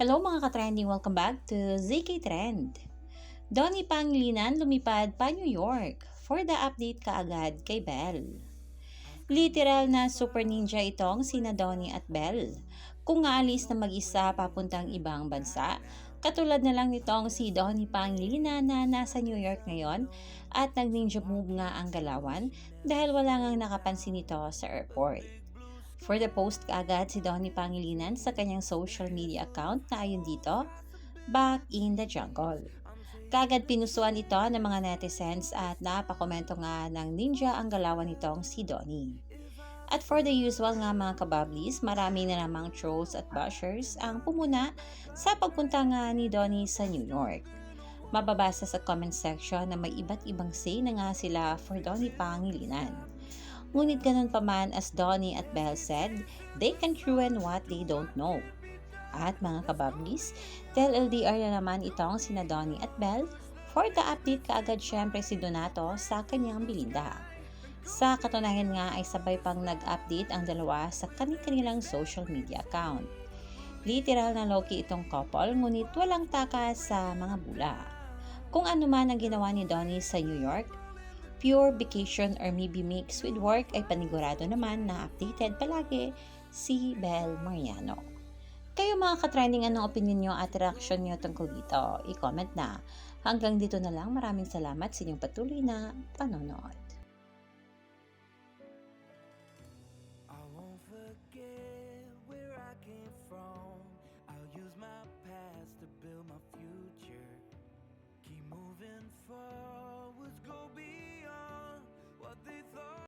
Hello mga ka-trending! Welcome back to ZK Trend. Donnie Pangilinan lumipad pa New York for the update kaagad kay Belle. Literal na super ninja itong sina Donnie at Belle. Kung aalis na mag-isa papuntang ibang bansa, katulad na lang nitong si Donnie Pangilinan na nasa New York ngayon at nag-ninja move nga ang galawan dahil wala ngang nakapansin nito sa airport. For the post kaagad si Donnie Pangilinan sa kanyang social media account na ayon dito, Back in the Jungle. Kaagad pinusuan ito ng mga netizens at napakomento nga ng ninja ang galawan nitong si Donnie. At for the usual nga mga kabablis, marami na namang trolls at bashers ang pumuna sa pagpunta nga ni Donnie sa New York. Mababasa sa comment section na may iba't ibang say na nga sila for Donnie Pangilinan. Ngunit ganun pa man as Donnie at Belle said, they can ruin what they don't know. At mga kabablis, tell LDR na naman itong sina Donnie at Belle for the update kaagad syempre si Donato sa kanyang Belinda. Sa katunayan nga ay sabay pang nag-update ang dalawa sa kanilang social media account. Literal na low-key itong couple ngunit walang takas sa mga bula. Kung ano man ang ginawa ni Donnie sa New York, pure vacation or maybe mixed with work ay panigurado naman na updated palagi si Belle Mariano. Kayo mga ka-trending, anong opinion nyo at reaction nyo tungkol dito? I-comment na. Hanggang dito na lang. Maraming salamat sa inyong patuloy na panonood. I won't forget where I came from. I'll use my past to build my future. Keep moving forward.